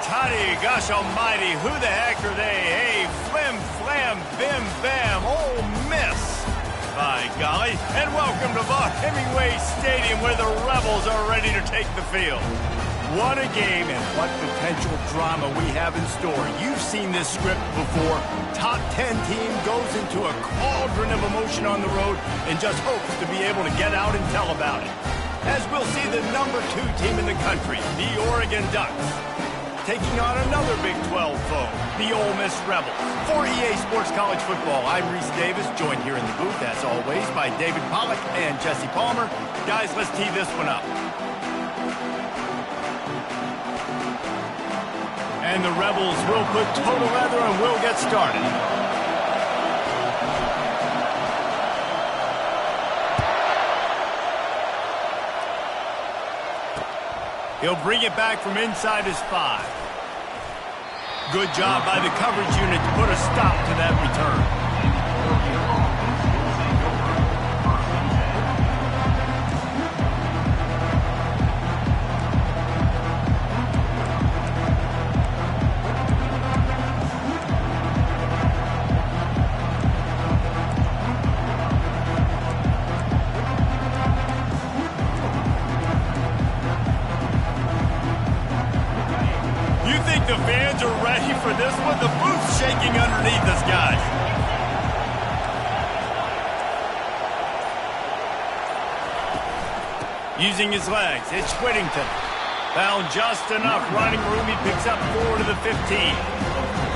Toddy, gosh almighty, who the heck are they? Hey, flim, flam, bim, bam, Ole Miss. By golly, and welcome to Vaught Hemingway Stadium where the Rebels are ready to take the field. What a game and what potential drama we have in store. You've seen this script before. Top 10 team goes into a cauldron of emotion on the road and just hopes to be able to get out and tell about it. As we'll see the number 2 team in the country, the Oregon Ducks, taking on another Big 12 foe, the Ole Miss Rebels. For EA Sports College Football, I'm Reese Davis, joined here in the booth, as always, by David Pollack and Jesse Palmer. Guys, let's tee this one up. And the Rebels will put total leather and we'll get started. He'll bring it back from inside his 5. Good job by the coverage unit to put a stop to that return. The fans are ready for this one. The booth's shaking underneath us, guys. Using his legs, it's Whittington. Found just enough running room. He picks up 4 to the 15.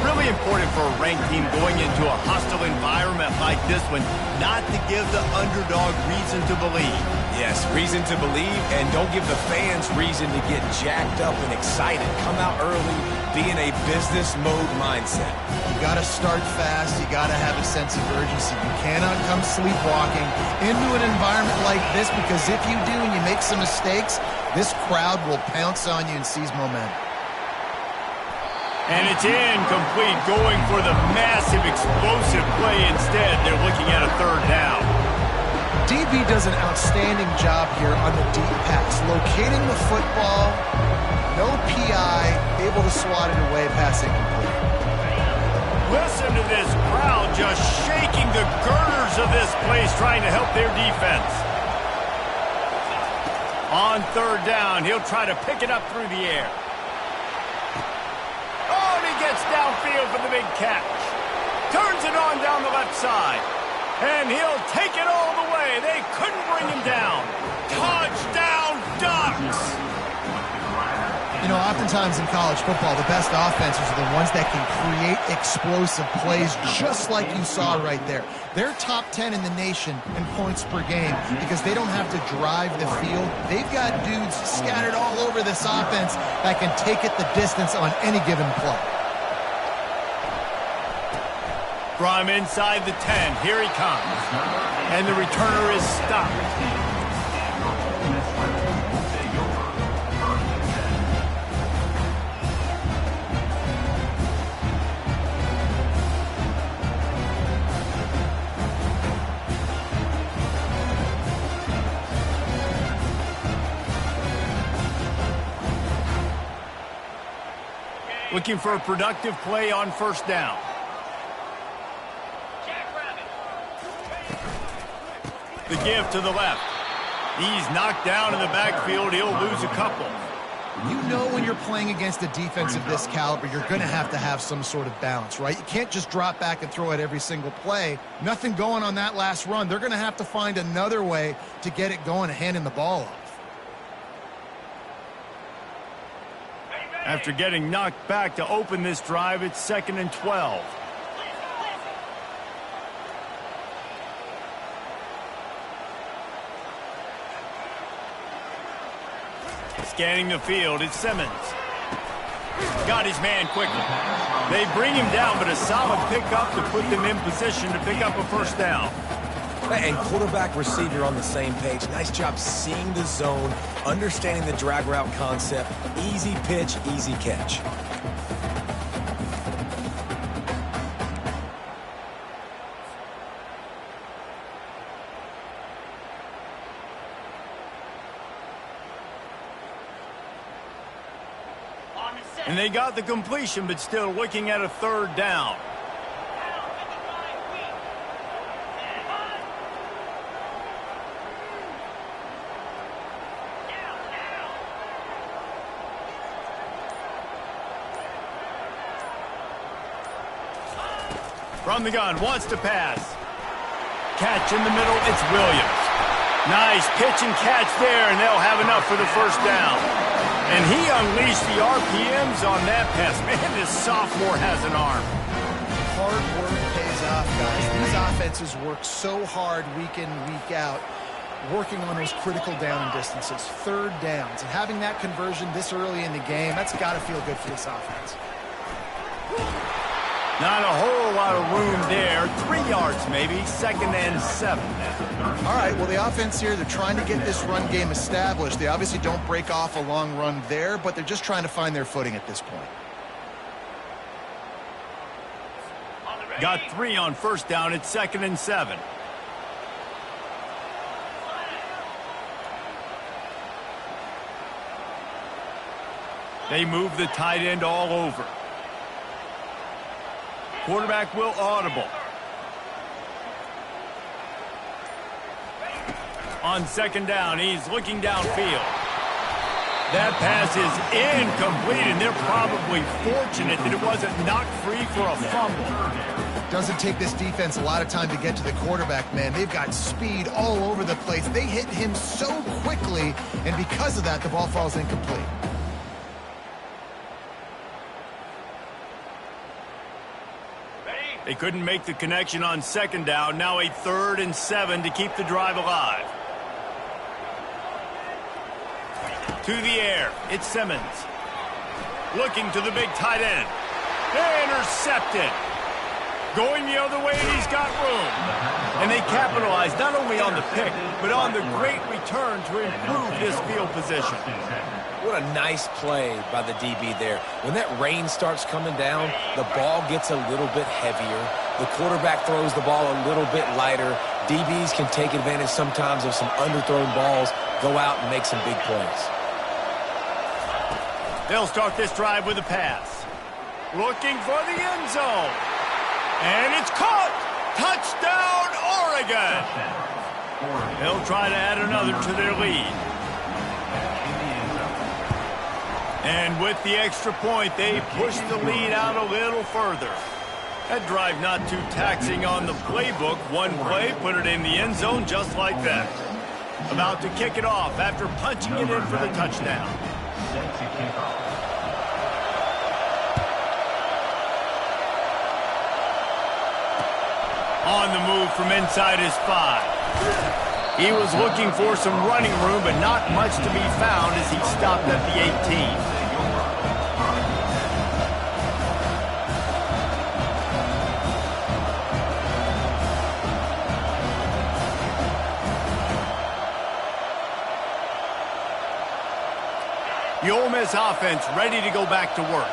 Really important for a ranked team going into a hostile environment like this one, not to give the underdog reason to believe. Yes, reason to believe, and don't give the fans reason to get jacked up and excited. Come out early, be in a business mode mindset. You got to start fast. You got to have a sense of urgency. You cannot come sleepwalking into an environment like this, because if you do and you make some mistakes, this crowd will pounce on you and seize momentum. And it's incomplete, going for the massive explosive play instead. They're looking at a 3rd down. DB does an outstanding job here on the deep pass, locating the football, no PI, able to swat it away, pass incomplete. Listen to this crowd just shaking the girders of this place, trying to help their defense. On 3rd down, he'll try to pick it up through the air. Oh, and he gets downfield for the big catch. Turns it on down the left side. And he'll take it all the way. They couldn't bring him down. Touchdown, Ducks! You know, oftentimes in college football, the best offenses are the ones that can create explosive plays, just like you saw right there. They're top 10 in the nation in points per game because they don't have to drive the field. They've got dudes scattered all over this offense that can take it the distance on any given play. From inside the 10, here he comes. And the returner is stopped. Looking for a productive play on 1st down. The give to the left. He's knocked down in the backfield. He'll lose a couple. You know when you're playing against a defense of this caliber, you're going to have some sort of balance, right? You can't just drop back and throw it every single play. Nothing going on that last run. They're going to have to find another way to get it going and handing the ball off. After getting knocked back to open this drive, it's 2nd and 12. Scanning the field, it's Simmons. Got his man quickly. They bring him down, but a solid pickup to put them in position to pick up a 1st down. And quarterback receiver on the same page. Nice job seeing the zone, understanding the drag route concept. Easy pitch, easy catch. On the set. And they got the completion, but still looking at a third down. From the gun, wants to pass. Catch in the middle, it's Williams. Nice pitch and catch there, and they'll have enough for the first down. And he unleashed the RPMs on that pass. Man, this sophomore has an arm. Hard work pays off, guys. These offenses work so hard week in, week out, working on those critical down and distances, third downs. And having that conversion this early in the game, that's got to feel good for this offense. Not a whole lot of room there. 3 yards maybe. 2nd and 7 now. All right, well, the offense here, they're trying to get this run game established. They obviously don't break off a long run there, but they're just trying to find their footing at this point. Got 3 on first down. It's 2nd and 7. They move the tight end all over. Quarterback will audible. On 2nd down, he's looking downfield. That pass is incomplete, and they're probably fortunate that it wasn't knocked free for a fumble. Doesn't take this defense a lot of time to get to the quarterback, man. They've got speed all over the place. They hit him so quickly, and because of that, the ball falls incomplete. They couldn't make the connection on 2nd down. Now a 3rd and 7 to keep the drive alive. To the air, it's Simmons. Looking to the big tight end. Intercepted. Going the other way, and he's got room. And they capitalize not only on the pick, but on the great return to improve this field position. What a nice play by the DB there. When that rain starts coming down, the ball gets a little bit heavier. The quarterback throws the ball a little bit lighter. DBs can take advantage sometimes of some underthrown balls, go out and make some big plays. They'll start this drive with a pass. Looking for the end zone. And it's caught. Touchdown, Oregon. They'll try to add another to their lead. And with the extra point, they push the lead out a little further. That drive not too taxing on the playbook. One play, put it in the end zone just like that. About to kick it off after punching it in for the touchdown. On the move from inside his 5. He was looking for some running room, but not much to be found as he stopped at the 18. The Ole Miss offense ready to go back to work.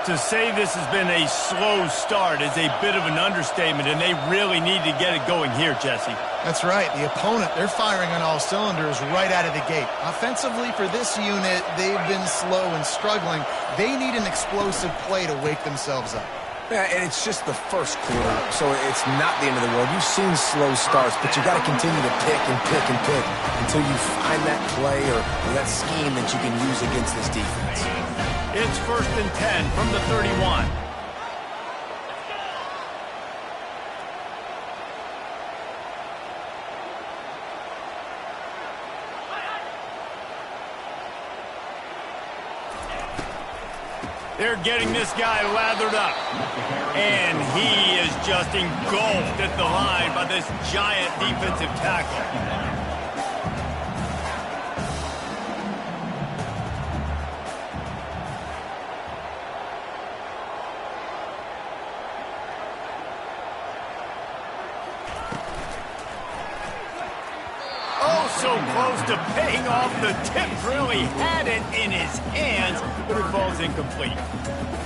To say this has been a slow start is a bit of an understatement, and they really need to get it going here, Jesse. That's right. The opponent, they're firing on all cylinders right out of the gate. Offensively, for this unit, they've been slow and struggling. They need an explosive play to wake themselves up. Yeah, and it's just the first quarter, so it's not the end of the world. You've seen slow starts, but you got to continue to pick and pick and pick until you find that play or that scheme that you can use against this defense. It's 1st and 10 from the 31. They're getting this guy lathered up. And he is just engulfed at the line by this giant defensive tackle. So close to paying off the tip. Really had it in his hands, but it falls incomplete.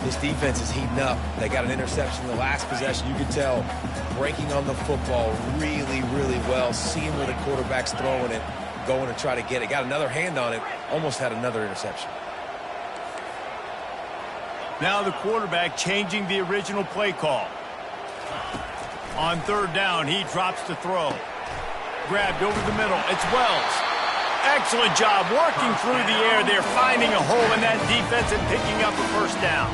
This defense is heating up. They got an interception in the last possession. You could tell breaking on the football really, really well, seeing where the quarterback's throwing it, going to try to get it. Got another hand on it, almost had another interception. Now the quarterback changing the original play call. On third down, he drops to throw. Grabbed over the middle. It's Wells. Excellent job working through the air there, finding a hole in that defense and picking up a first down.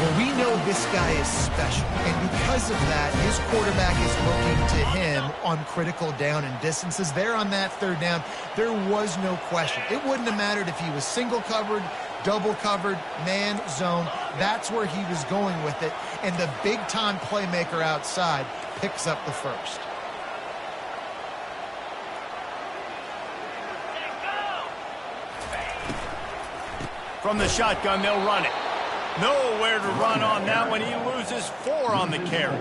Well, we know this guy is special, and because of that, his quarterback is looking to him on critical down and distances. There on that third down, there was no question. It wouldn't have mattered if he was single covered, double covered, man, zone. That's where he was going with it, and the big-time playmaker outside picks up the first. From the shotgun, they'll run it. Nowhere to run on that one. He loses 4 on the carry.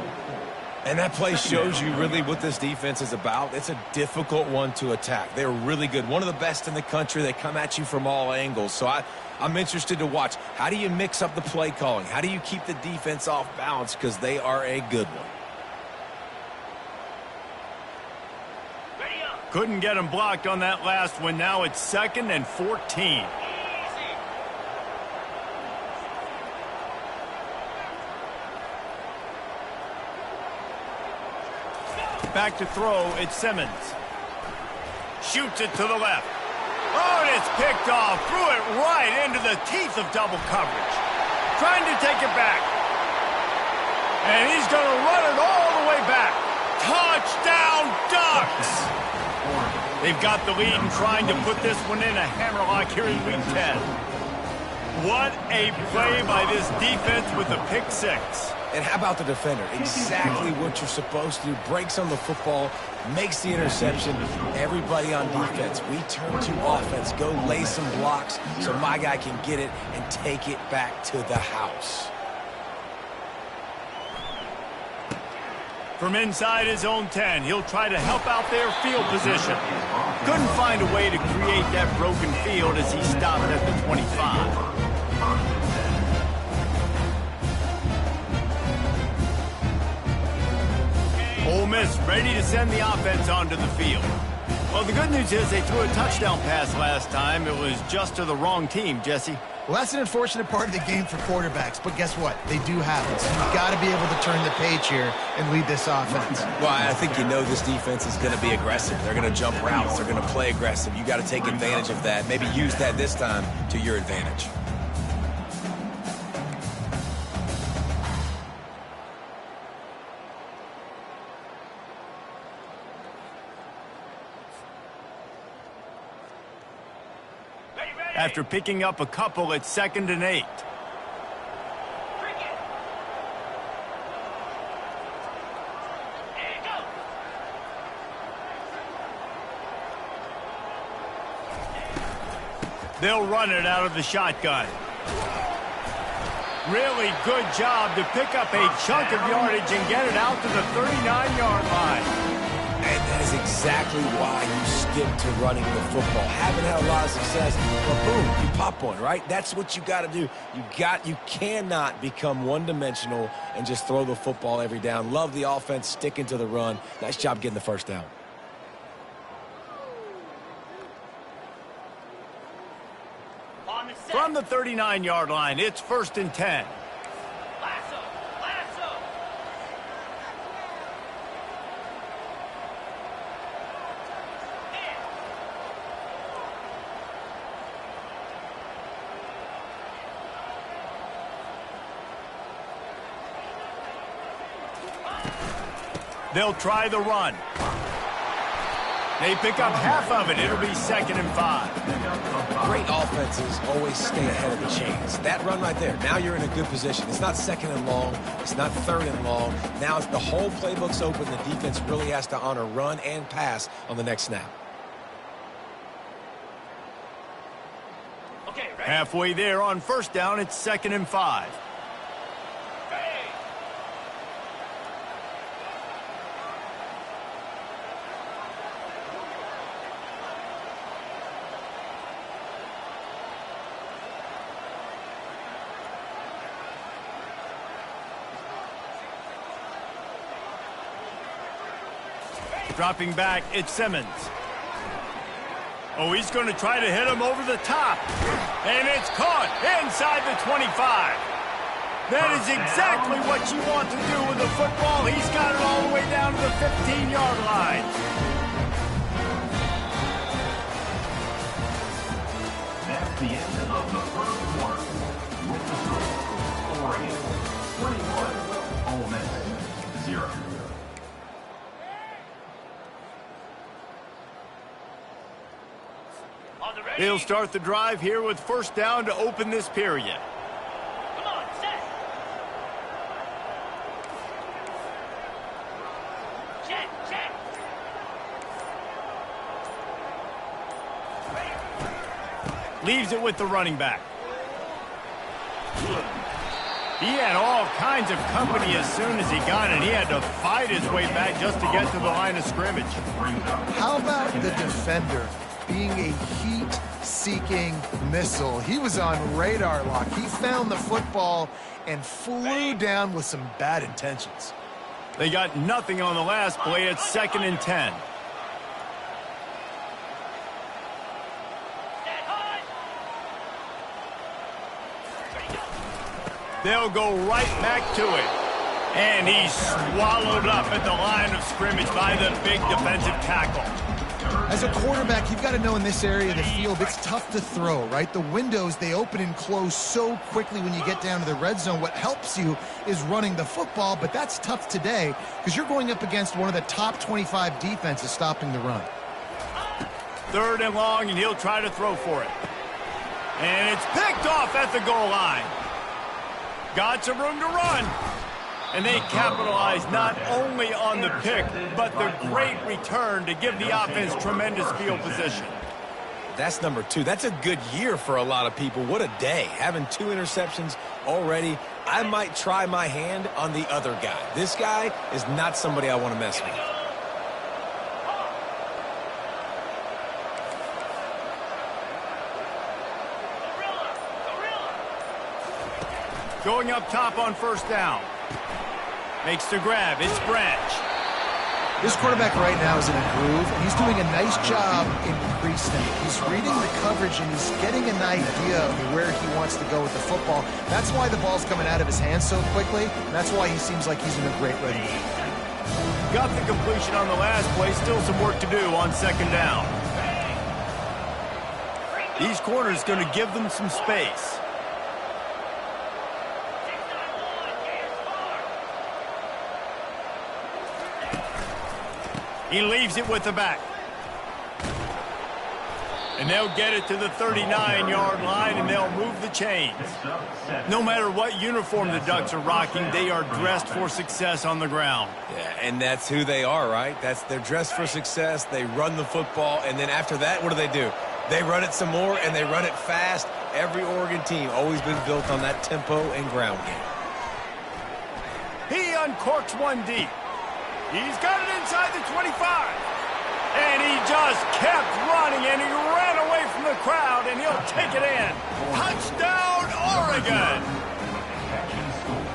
And that play shows you really what this defense is about. It's a difficult one to attack. They're really good. One of the best in the country. They come at you from all angles. So I'm interested to watch. How do you mix up the play calling? How do you keep the defense off balance? Because they are a good one. Couldn't get him blocked on that last one. Now it's 2nd and 14. Back to throw, it's Simmons. Shoots it to the left. Oh, and it's picked off. Threw it right into the teeth of double coverage. Trying to take it back. And he's going to run it all the way back. Touchdown, Ducks! They've got the lead and trying to put this one in a hammerlock here in Week 10. What a play by this defense with a pick 6. And how about the defender? Exactly what you're supposed to do. Breaks on the football, makes the interception. Everybody on defense, we turn to offense. Go lay some blocks so my guy can get it and take it back to the house. From inside his own 10, he'll try to help out their field position. Couldn't find a way to create that broken field as he stopped at the 25. Ole Miss ready to send the offense onto the field. Well, the good news is they threw a touchdown pass last time. It was just to the wrong team, Jesse. Well, that's an unfortunate part of the game for quarterbacks, but guess what? They do have it. So you've got to be able to turn the page here and lead this offense. Well, I think you know this defense is going to be aggressive. They're going to jump routes. They're going to play aggressive. You got to take advantage of that. Maybe use that this time to your advantage. After picking up a couple, it's 2nd and 8. They'll run it out of the shotgun. Really good job to pick up a chunk of yardage and get it out to the 39-yard line. And that is exactly why you stick to running the football. Haven't had a lot of success, but boom, you pop one, right? That's what you got to do. You cannot become one-dimensional and just throw the football every down. Love the offense sticking to the run. Nice job getting the first down. From the 39-yard line, it's 1st and 10. They'll try the run. They pick up half of it. It'll be 2nd and 5. Great offenses always stay ahead of the chains. That run right there, now you're in a good position. It's not 2nd and long. It's not 3rd and long. Now the whole playbook's open. The defense really has to honor run and pass on the next snap. Halfway there on 1st down, it's 2nd and 5. Dropping back, it's Simmons. Oh, he's going to try to hit him over the top. And it's caught inside the 25. That is exactly what you want to do with the football. He's got it all the way down to the 15-yard line. That's the end of the first quarter. With the score, Oregon 21, Ole Miss 0. They'll start the drive here with first down to open this period. Come on, set. Check. Leaves it with the running back. He had all kinds of company as soon as he got it. He had to fight his way back just to get to the line of scrimmage. How about the defender being a heat-seeking missile? He was on radar lock. He found the football and flew down with some bad intentions. They got nothing on the last play. It's 2nd and 10. They'll go right back to it. And he's swallowed up at the line of scrimmage by the big defensive tackle. As a quarterback, you've got to know in this area of the field, it's tough to throw, right? The windows, they open and close so quickly when you get down to the red zone. What helps you is running the football, but that's tough today because you're going up against one of the top 25 defenses stopping the run. 3rd and long, and he'll try to throw for it. And it's picked off at the goal line. Got some room to run. And they capitalize not only on the pick, but the great return to give the offense tremendous field position. That's number 2. That's a good year for a lot of people. What a day. Having 2 interceptions already. I might try my hand on the other guy. This guy is not somebody I want to mess with. Going up top on first down. Makes the grab. It's Branch. This quarterback right now is in a groove, and he's doing a nice job in pre-snap. He's reading the coverage, and he's getting an idea of where he wants to go with the football. That's why the ball's coming out of his hands so quickly. That's why he seems like he's in a great ready. Got the completion on the last play. Still some work to do on 2nd down. These corners going to give them some space. He leaves it with the back. And they'll get it to the 39-yard line, and they'll move the chains. No matter what uniform the Ducks are rocking, they are dressed for success on the ground. Yeah, and that's who they are, right? They're dressed for success. They run the football, and then after that, what do? They run it some more, and they run it fast. Every Oregon team always been built on that tempo and ground game. He uncorks one deep. He's got it inside the 25. And he just kept running, and he ran away from the crowd, and he'll take it in. Touchdown, Oregon!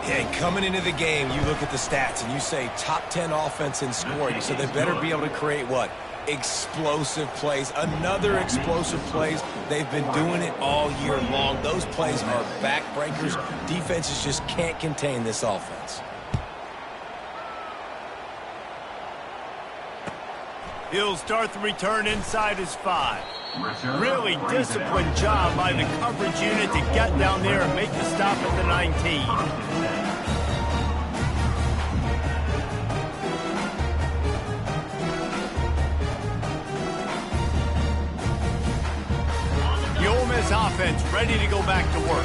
Yeah, coming into the game, you look at the stats, and you say top 10 offense in scoring, so they better be able to create what? Explosive plays. Another explosive plays. They've been doing it all year long. Those plays are backbreakers. Defenses just can't contain this offense. He'll start the return inside his 5. Really disciplined job by the coverage unit to get down there and make the stop at the 19. The Ole Miss offense ready to go back to work.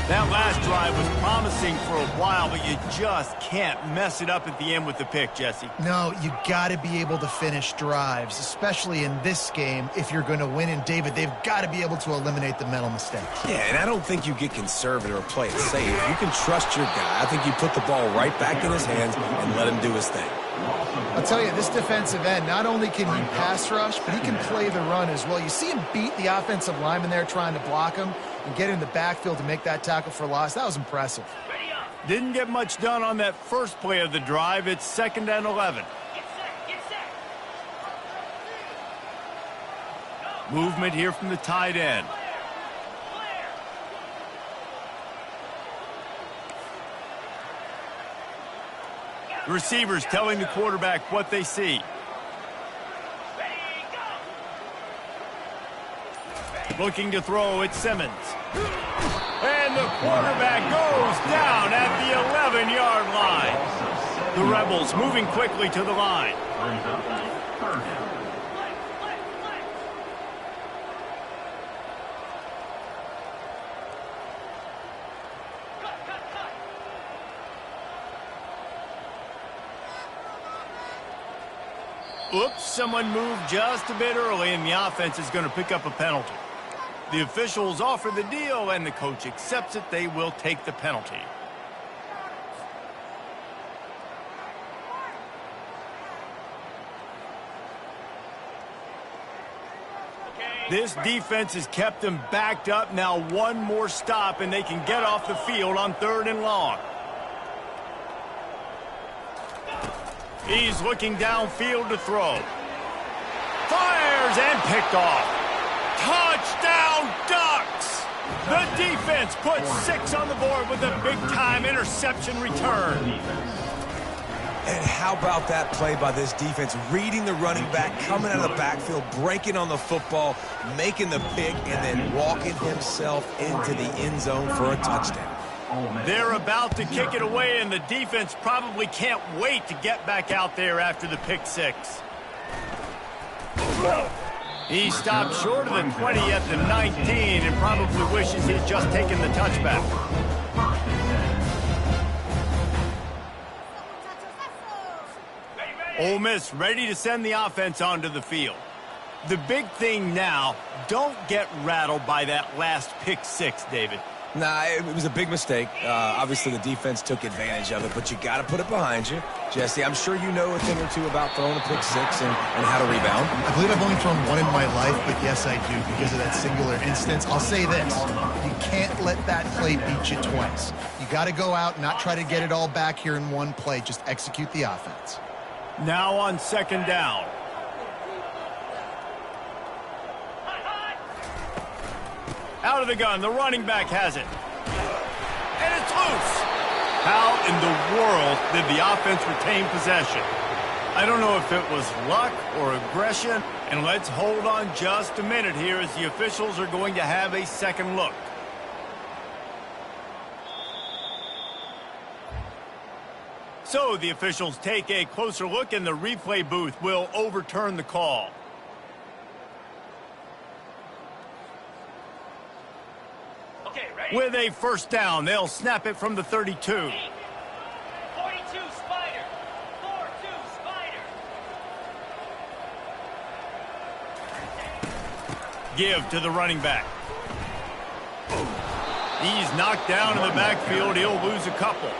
That last drive was promising for a while, but you just can't mess it up at the end with the pick, Jesse. No, you got to be able to finish drives, especially in this game if you're going to win. And, David, they've got to be able to eliminate the mental mistakes. Yeah, and I don't think you get conservative or play it safe. You can trust your guy. I think you put the ball right back in his hands and let him do his thing. I'll tell you, this defensive end, not only can he pass rush, but he can play the run as well. You see him beat the offensive lineman there trying to block him and get in the backfield to make that tackle for loss. That was impressive. Didn't get much done on that first play of the drive. It's 2nd and 11. Get set. Movement here from the tight end. The receiver's telling the quarterback what they see. Ready, go! Looking to throw, it's Simmons. And the quarterback goes down at the 11-yard line. The Rebels moving quickly to the line. Brings up third down. Flex, flex, flex! Cut, cut, cut! Oops, someone moved just a bit early, and the offense is going to pick up a penalty. The officials offer the deal, and the coach accepts it. They will take the penalty. This defense has kept them backed up. Now one more stop, and they can get off the field on 3rd and long. He's looking downfield to throw. Fires and picked off. Touchdown, Ducks! The defense puts 6 on the board with a big-time interception return. And how about that play by this defense? Reading the running back, coming out of the backfield, breaking on the football, making the pick, and then walking himself into the end zone for a touchdown. They're about to kick it away, and the defense probably can't wait to get back out there after the pick 6. He stopped short of the 20 at the 19 and probably wishes he'd just taken the touchback. Ole Miss ready to send the offense onto the field. The big thing now, don't get rattled by that last pick 6, David. Nah, it was a big mistake. Obviously, the defense took advantage of it, but you got to put it behind you. Jesse, I'm sure you know a thing or two about throwing a pick 6 and how to rebound. I believe I've only thrown one in my life, but yes, I do because of that singular instance. I'll say this. You can't let that play beat you twice. You got to go out and not try to get it all back here in one play. Just execute the offense. Now on 2nd down. Out of the gun, the running back has it. And it's loose. How in the world did the offense retain possession? I don't know if it was luck or aggression. And let's hold on just a minute here as the officials are going to have a second look. So the officials take a closer look, and the replay booth will overturn the call. Okay, ready? With a 1st down, they'll snap it from the 32. 42 Spider. 4-2 Spider. Give to the running back. He's knocked down in the backfield. He'll lose a couple.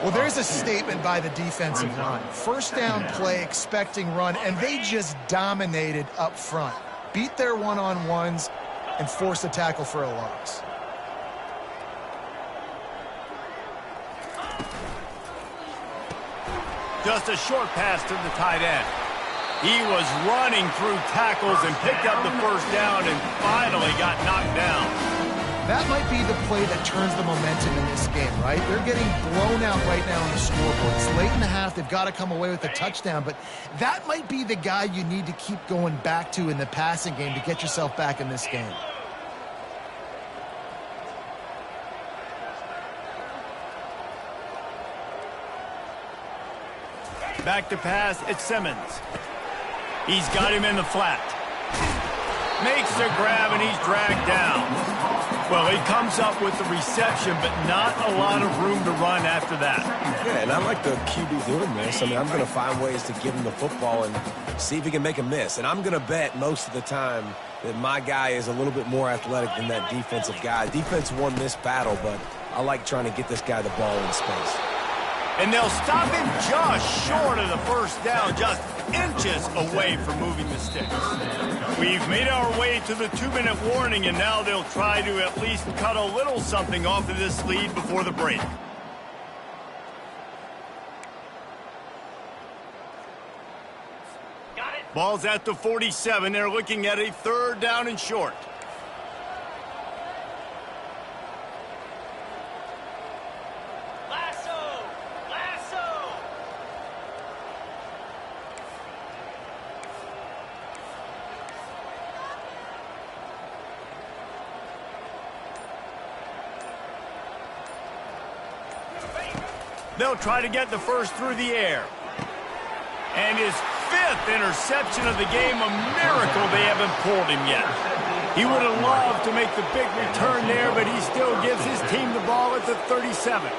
Well, there's a statement by the defensive line. 1st down play, expecting run, and they just dominated up front. Beat their one-on-ones and forced a tackle for a loss. Just a short pass to the tight end. He was running through tackles and picked up the 1st down and finally got knocked down. That might be the play that turns the momentum in this game, right? They're getting blown out right now on the scoreboard. It's late in the half. They've got to come away with a touchdown, but that might be the guy you need to keep going back to in the passing game to get yourself back in this game. Back to pass, it's Simmons. He's got him in the flat. Makes the grab, and he's dragged down. Well, he comes up with the reception, but not a lot of room to run after that. Yeah, and I like the QB doing this. I mean, I'm going to find ways to give him the football and see if he can make a miss. And I'm going to bet most of the time that my guy is a little bit more athletic than that defensive guy. Defense won this battle, but I like trying to get this guy the ball in space. And they'll stop him just short of the 1st down, just inches away from moving the sticks. We've made our way to the 2-minute warning, and now they'll try to at least cut a little something off of this lead before the break. Got it. Ball's at the 47. They're looking at a 3rd down and short. They'll try to get the first through the air. And his 5th interception of the game, a miracle they haven't pulled him yet. He would have loved to make the big return there, but he still gives his team the ball at the 37.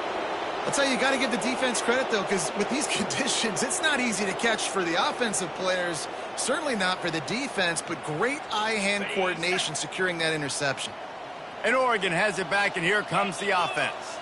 I'll tell you, you got to give the defense credit, though, because with these conditions, it's not easy to catch for the offensive players, certainly not for the defense, but great eye-hand coordination securing that interception. And Oregon has it back, and here comes the offense.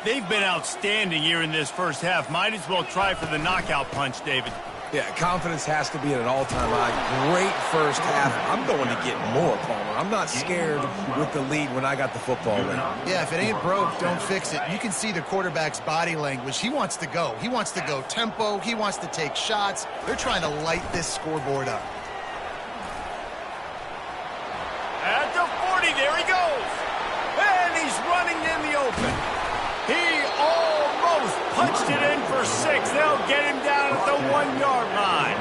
They've been outstanding here in this first half. Might as well try for the knockout punch, David. Yeah, confidence has to be at an all-time high. Great first half. I'm going to get more, Palmer. I'm not scared with the lead when I got the football in. Yeah, if it ain't broke, don't fix it. You can see the quarterback's body language. He wants to go. He wants to go tempo. He wants to take shots. They're trying to light this scoreboard up. At the 40, there he goes. And he's running in the open. He almost punched it in for 6. They'll get him down at the 1-yard line.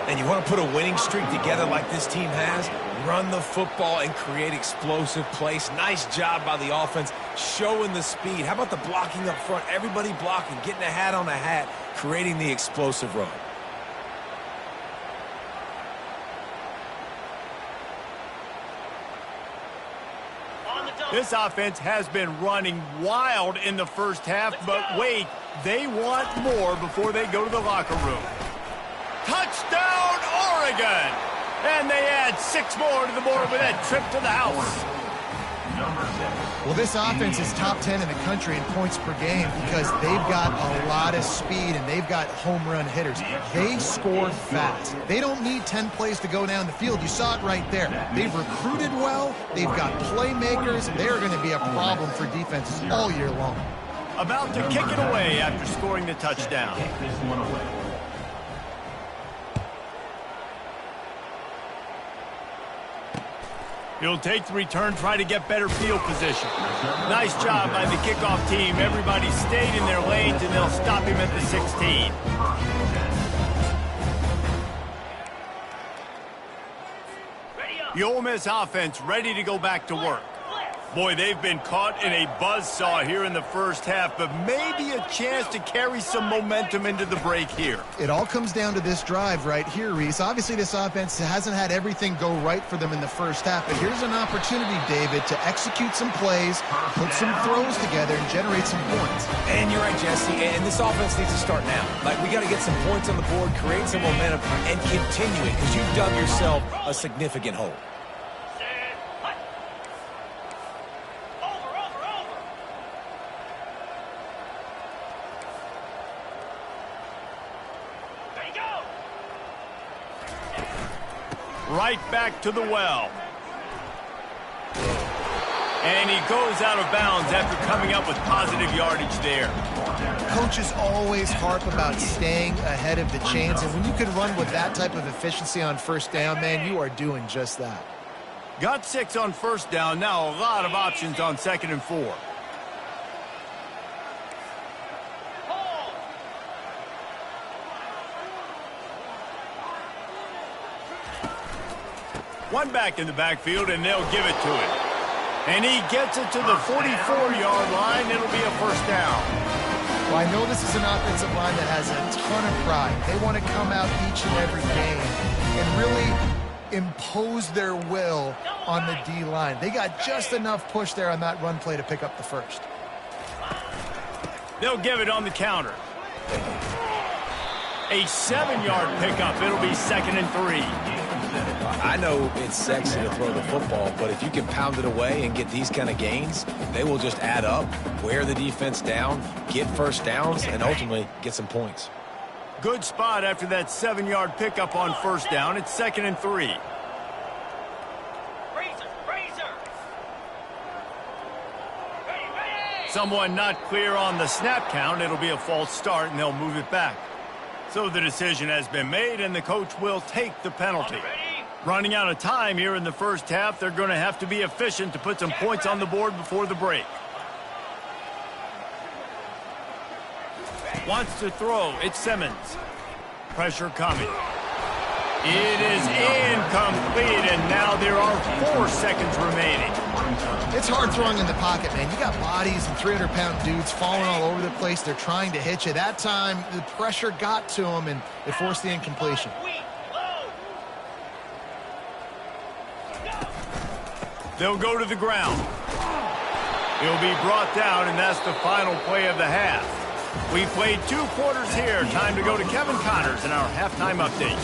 And you want to put a winning streak together like this team has? Run the football and create explosive plays. Nice job by the offense, showing the speed. How about the blocking up front? Everybody blocking, getting a hat on a hat, creating the explosive run. This offense has been running wild in the first half, but wait, they want more before they go to the locker room. Touchdown, Oregon! And they add 6 more to the board with that trip to the house. Well, this offense is top 10 in the country in points per game because they've got a lot of speed and they've got home run hitters. They score fast. They don't need 10 plays to go down the field. You saw it right there. They've recruited well. They've got playmakers. They're going to be a problem for defenses all year long. About to kick it away after scoring the touchdown. He'll take the return, try to get better field position. Nice job by the kickoff team. Everybody stayed in their lanes, and they'll stop him at the 16. The Ole Miss offense ready to go back to work. Boy, they've been caught in a buzzsaw here in the first half, but maybe a chance to carry some momentum into the break here. It all comes down to this drive right here, Reese. Obviously, this offense hasn't had everything go right for them in the first half, but here's an opportunity, David, to execute some plays, put some throws together, and generate some points. And you're right, Jesse, and this offense needs to start now. Like, we got to get some points on the board, create some momentum, and continue it, because you've dug yourself a significant hole. Right back to the well. And he goes out of bounds after coming up with positive yardage there. Coaches always harp about staying ahead of the chains, and when you can run with that type of efficiency on first down, man, you are doing just that. Got 6 on first down. Now a lot of options on 2nd and 4. One back in the backfield, and they'll give it to him. And he gets it to the 44-yard line. It'll be a first down. Well, I know this is an offensive line that has a ton of pride. They want to come out each and every game and really impose their will on the D-line. They got just enough push there on that run play to pick up the first. They'll give it on the counter. A 7-yard pickup. It'll be 2nd and 3. I know it's sexy to throw the football, but if you can pound it away and get these kind of gains, they will just add up, wear the defense down, get first downs, and ultimately get some points. Good spot after that 7-yard pickup on first down. It's 2nd and 3. Someone not clear on the snap count. It'll be a false start, and they'll move it back. So the decision has been made, and the coach will take the penalty. Running out of time here in the first half, they're going to have to be efficient to put some points on the board before the break. Wants to throw. It's Simmons. Pressure coming. It is incomplete, and now there are 4 seconds remaining. It's hard throwing in the pocket, man. You got bodies and 300-pound dudes falling all over the place. They're trying to hit you. That time, the pressure got to them, and it forced the incompletion. They'll go to the ground. He'll be brought down, and that's the final play of the half. We played 2 quarters here. Time to go to Kevin Connors in our halftime update.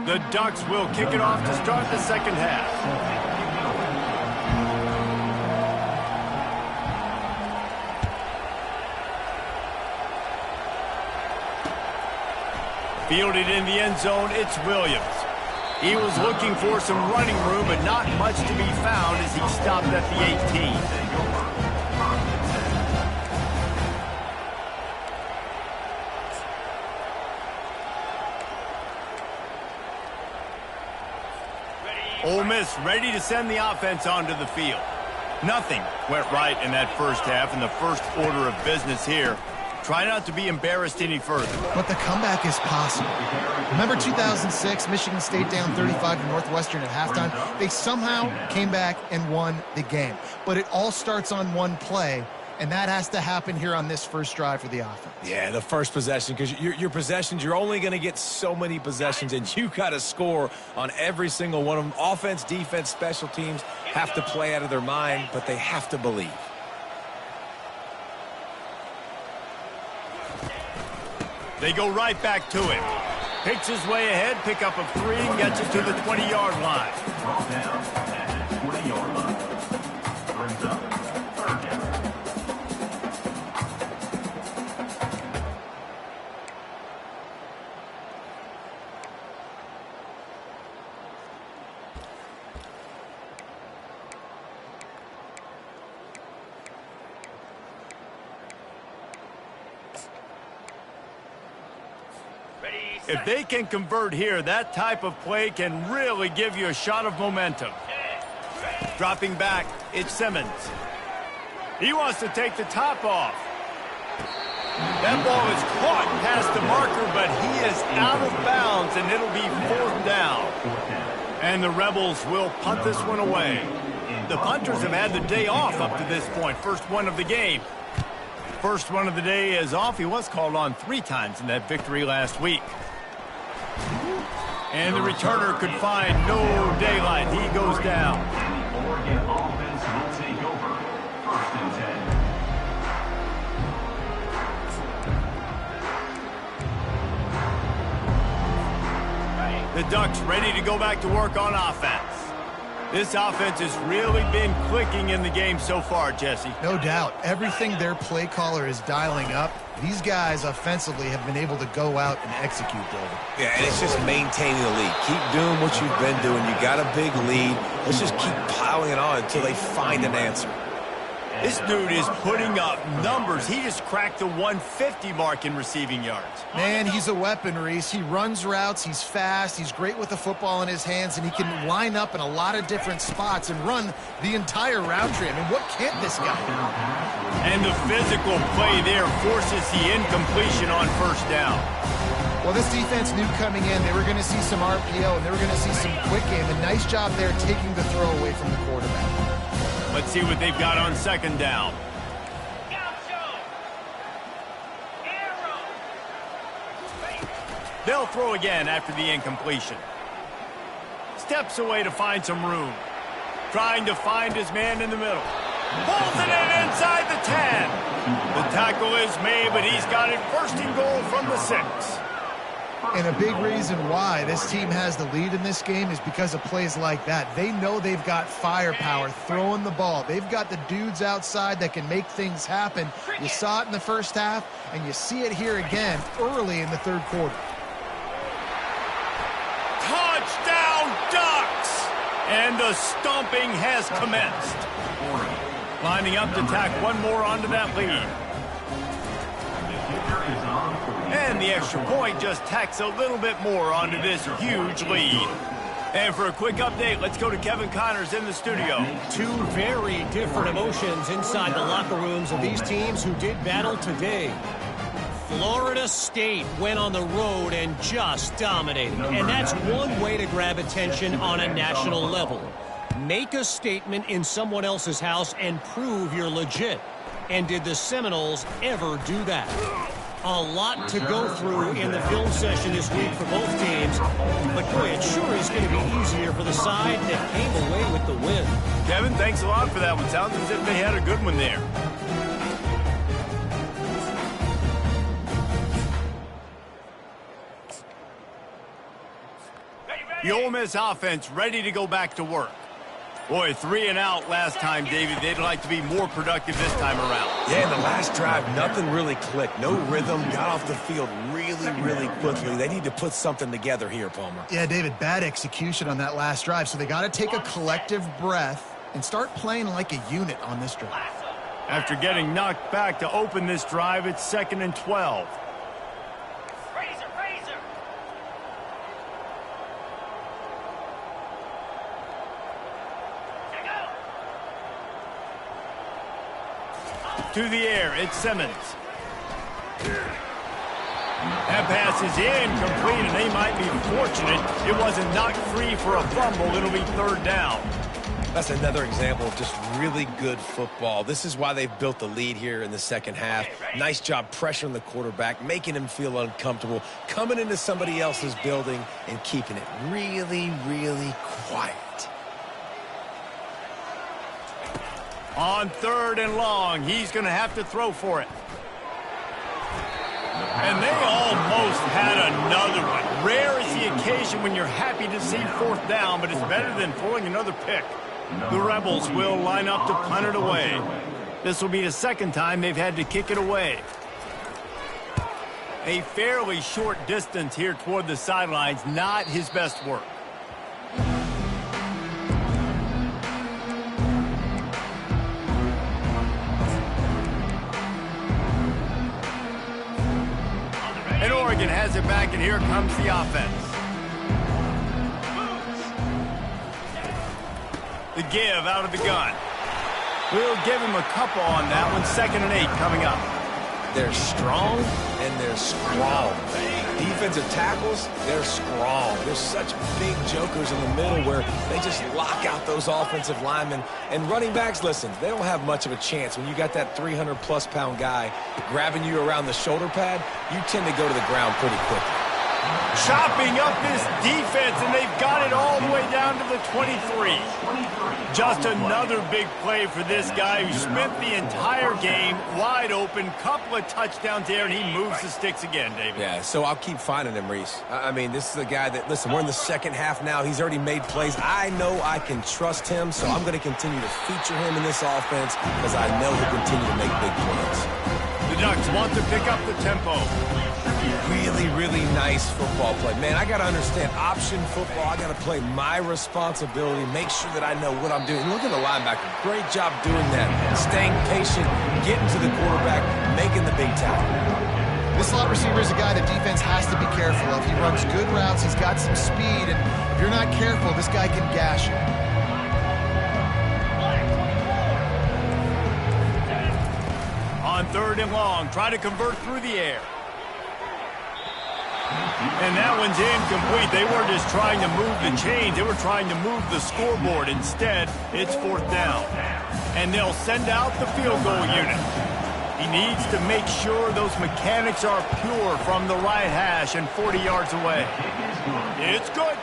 The Ducks will kick it off to start the second half. Fielded in the end zone, it's Williams. He was looking for some running room, but not much to be found as he stopped at the 18. Ole Miss ready to send the offense onto the field. Nothing went right in that first half, and the first order of business here. Try not to be embarrassed any further. But the comeback is possible. Remember 2006, Michigan State down 35 to Northwestern at halftime? They somehow came back and won the game. But it all starts on one play, and that has to happen here on this first drive for the offense. Yeah, the first possession, because your possessions, you're only going to get so many possessions, and you got to score on every single one of them. Offense, defense, special teams have to play out of their mind, but they have to believe. They go right back to him. Picks his way ahead, pick up of 3, and gets it to the 20-yard line. Brought down at the 20-yard line. Brings up third down. If they can convert here, that type of play can really give you a shot of momentum. Dropping back, it's Simmons. He wants to take the top off. That ball is caught past the marker, but he is out of bounds, and it'll be 4th down. And the Rebels will punt this one away. The punters have had the day off up to this point. First one of the game. First one of the day is off. He was called on 3 times in that victory last week. And the returner could find no daylight. He goes down. Oregon offense will take over. 1st and 10. The Ducks ready to go back to work on offense. This offense has really been clicking in the game so far, Jesse. No doubt. Everything their play caller is dialing up, these guys offensively have been able to go out and execute, David. Yeah, and it's just maintaining the lead. Keep doing what you've been doing. You got a big lead. Let's just keep piling it on until they find an answer. This dude is putting up numbers. He just cracked the 150 mark in receiving yards. Man, he's a weapon, Reese. He runs routes, he's fast, he's great with the football in his hands, and he can line up in a lot of different spots and run the entire route tree. I mean, what can't this guy do? And the physical play there forces the incompletion on 1st down. Well, this defense knew coming in they were going to see some RPO, and they were going to see some quick game. A nice job there taking the throw away from the quarterback. Let's see what they've got on 2nd down. They'll throw again after the incompletion. Steps away to find some room. Trying to find his man in the middle. Pulls it in inside the 10. The tackle is made, but he's got it 1st and goal from the 6. And a big reason why this team has the lead in this game is because of plays like that. They know they've got firepower throwing the ball. They've got the dudes outside that can make things happen. You saw it in the first half, and you see it here again early in the 3rd quarter. Touchdown, Ducks! And the stomping has commenced. Lining up to tack one more onto that lead. And the extra point just tacks a little bit more onto this huge lead. And for a quick update, let's go to Kevin Connors in the studio. 2 very different emotions inside the locker rooms of these teams who did battle today. Florida State went on the road and just dominated. And that's one way to grab attention on a national level. Make a statement in someone else's house and prove you're legit. And did the Seminoles ever do that? A lot to go through in the film session this week for both teams. But boy, it sure is going to be easier for the side that came away with the win. Kevin, thanks a lot for that one. Sounds as if they had a good one there. The Ole Miss offense ready to go back to work. Boy, 3 and out last time, David. They'd like to be more productive this time around. Yeah, in the last drive, nothing really clicked. No rhythm, got off the field really quickly. They need to put something together here, Palmer. Yeah, David, bad execution on that last drive, so they got to take a collective breath and start playing like a unit on this drive. After getting knocked back to open this drive, it's 2nd and 12. To the air, it's Simmons. That pass is incomplete, and they might be fortunate it wasn't knocked free for a fumble. It'll be 3rd down. That's another example of just really good football. This is why they've built the lead here in the second half. Nice job pressuring the quarterback, making him feel uncomfortable, coming into somebody else's building and keeping it really quiet. On 3rd and long, he's going to have to throw for it. And they almost had another one. Rare is the occasion when you're happy to see 4th down, but it's better than throwing another pick. The Rebels will line up to punt it away. This will be the 2nd time they've had to kick it away. A fairly short distance here toward the sidelines, not his best work. And Oregon has it back, and here comes the offense. The give out of the gun. We'll give him a couple on that one. 2nd and 8 coming up. They're strong and they're strong. Defensive tackles, they're strong. There's such big jokers in the middle where they just lock out those offensive linemen. And running backs, listen, they don't have much of a chance. When you got that 300-plus pound guy grabbing you around the shoulder pad, you tend to go to the ground pretty quickly. Chopping up this defense, and they've got it all the way down to the 23. Just another big play for this guy who spent the entire game wide open. Couple of touchdowns there, and he moves the sticks again, David. Yeah, so I'll keep finding him, Reese. I mean, this is a guy that, listen, we're in the second half now. He's already made plays. I know I can trust him, so I'm going to continue to feature him in this offense because I know he'll continue to make big plays. The Ducks want to pick up the tempo. Really nice football play. Man, I got to understand option football. I got to play my responsibility, make sure that I know what I'm doing. Look at the linebacker. Great job doing that. Staying patient, getting to the quarterback, making the big tackle. This slot receiver is a guy the defense has to be careful of. He runs good routes. He's got some speed, and if you're not careful, this guy can gash you. On 3rd and long, try to convert through the air. And that one's incomplete. They weren't just trying to move the chains. They were trying to move the scoreboard. Instead, it's 4th down. And they'll send out the field goal unit. He needs to make sure those mechanics are pure from the right hash and 40 yards away. It's good.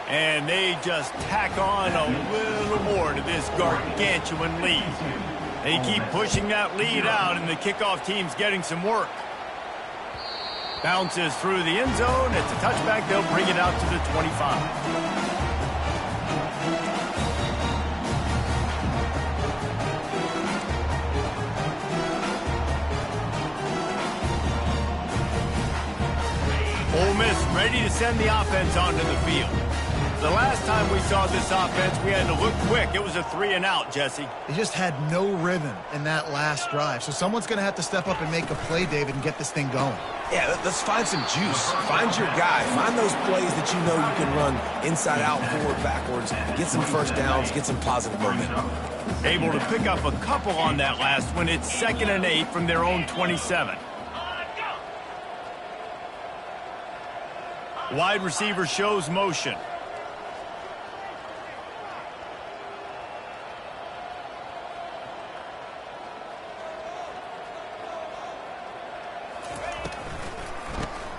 And they just tack on a little more to this gargantuan lead. They keep pushing that lead out, and the kickoff team's getting some work. Bounces through the end zone. It's a touchback. They'll bring it out to the 25. Ole Miss ready to send the offense onto the field. The last time we saw this offense, we had to look quick. It was a 3 and out, Jesse. They just had no rhythm in that last drive. So someone's going to have to step up and make a play, David, and get this thing going. Yeah, let's find some juice. Find your guy. Find those plays that you know you can run inside out, forward, backwards. Get some first downs. Get some positive momentum. Able to pick up a couple on that last one. It's 2nd and 8 from their own 27. Wide receiver shows motion.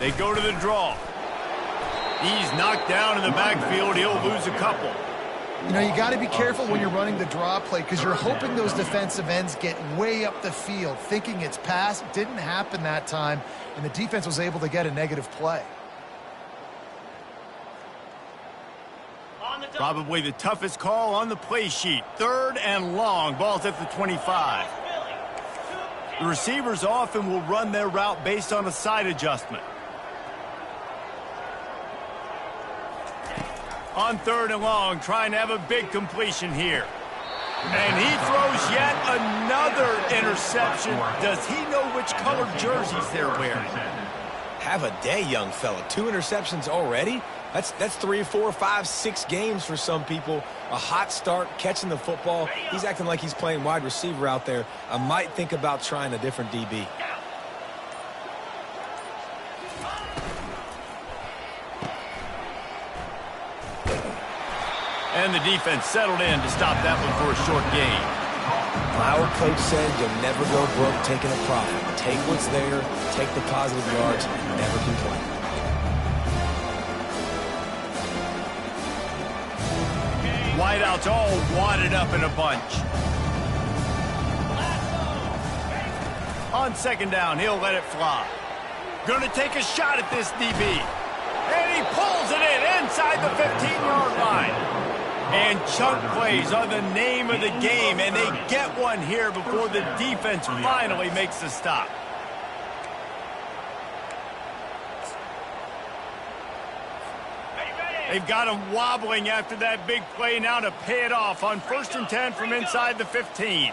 They go to the draw. He's knocked down in the backfield. He'll lose a couple. You know, you got to be careful when you're running the draw play because you're hoping those defensive ends get way up the field, thinking it's pass. Didn't happen that time, and the defense was able to get a negative play. Probably the toughest call on the play sheet. 3rd and long. Ball's at the 25. The receivers often will run their route based on a side adjustment. On 3rd and long, trying to have a big completion here. And he throws yet another interception. Does he know which colored jerseys they're wearing? Have a day, young fella. 2 interceptions already? That's 3, 4, 5, 6 games for some people. A hot start, catching the football. He's acting like he's playing wide receiver out there. I might think about trying a different DB. And the defense settled in to stop that one for a short gain. My old coach said you'll never go broke taking a profit. Take what's there, take the positive yards, and never complain. Wideouts all wadded up in a bunch. On 2nd down, he'll let it fly. Gonna take a shot at this DB. And he pulls it in inside the 15-yard line. And chunk plays are the name of the game, and they get one here before the defense finally makes the stop. They've got him wobbling after that big play now to pay it off on 1st and 10 from inside the 15. 6-9-1,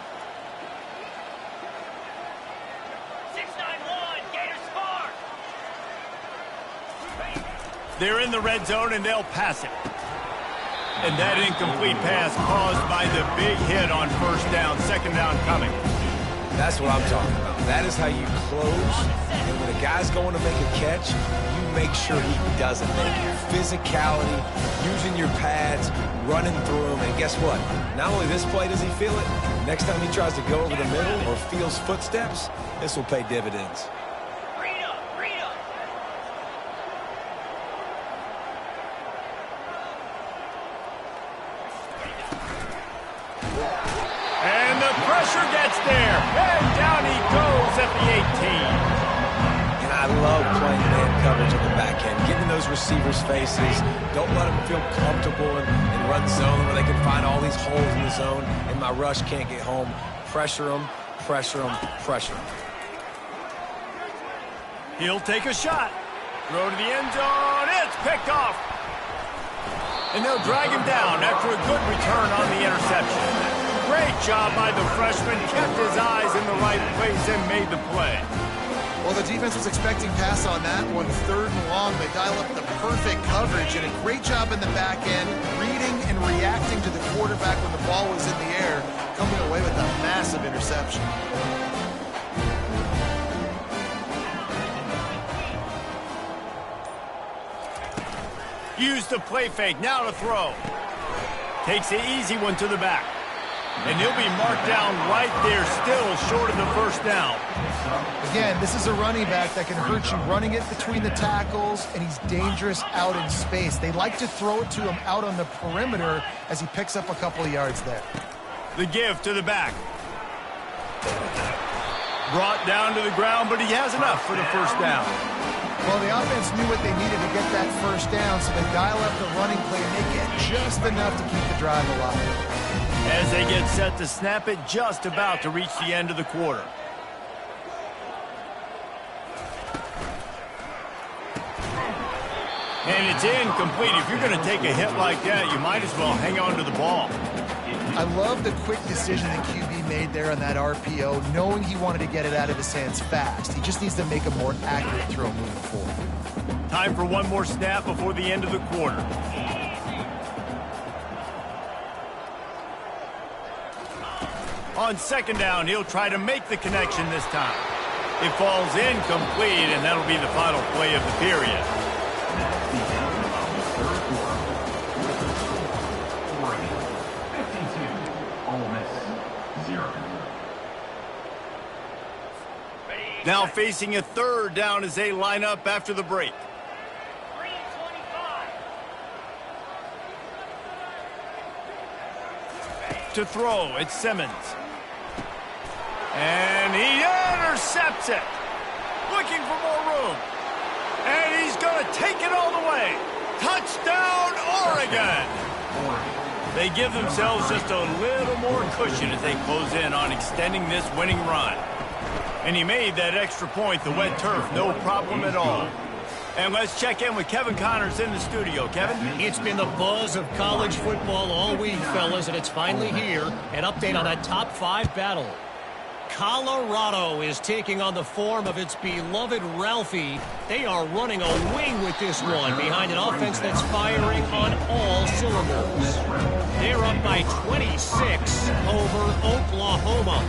Gators score. They're in the red zone, and they'll pass it. And that incomplete pass caused by the big hit on 1st down, 2nd down coming. That's what I'm talking about. That is how you close. And when a guy's going to make a catch, you make sure he doesn't make it. Physicality, using your pads, running through them. And guess what? Not only this play does he feel it, next time he tries to go over the middle or feels footsteps, this will pay dividends. And the pressure gets there. And down he goes at the 18. And I love playing man coverage on the back end, getting those receivers' faces. Don't let them feel comfortable and run zone where they can find all these holes in the zone and my rush can't get home. Pressure them, pressure them, pressure them. He'll take a shot. Throw to the end zone. It's picked off. And they'll drag him down after a good return on the interception. Great job by the freshman. Kept his eyes in the right place and made the play. Well, the defense was expecting pass on that one. 3rd and long. They dial up the perfect coverage and a great job in the back end, reading and reacting to the quarterback when the ball was in the air, coming away with a massive interception. Use the play fake, now to throw. Takes the easy one to the back. And he'll be marked down right there, still short of the 1st down. Again, this is a running back that can hurt you running it between the tackles, and he's dangerous out in space. They like to throw it to him out on the perimeter as he picks up a couple of yards there. The give to the back. Brought down to the ground, but he has enough for the 1st down. Well, the offense knew what they needed to get that 1st down, so they dial up the running play and they get just enough to keep the drive alive. As they get set to snap it, just about to reach the end of the quarter. And it's incomplete. If you're going to take a hit like that, you might as well hang on to the ball. I love the quick decision that QB made there on that RPO, knowing he wanted to get it out of his hands fast. He just needs to make a more accurate throw moving forward. Time for one more snap before the end of the quarter. On 2nd down, he'll try to make the connection this time. It falls incomplete, and that'll be the final play of the period. Now facing a third down as they line up after the break. 3:25. To throw, it's Simmons. And he intercepts it. Looking for more room. And he's going to take it all the way. Touchdown, Oregon! They give themselves just a little more cushion as they close in on extending this winning run. And he made that extra point, the wet turf, no problem at all. And let's check in with Kevin Connors in the studio. Kevin? It's been the buzz of college football all week, fellas, and it's finally here. An update on that top 5 battle. Colorado is taking on the form of its beloved Ralphie. They are running a wing with this one behind an offense that's firing on all cylinders. They're up by 26 over Oklahoma.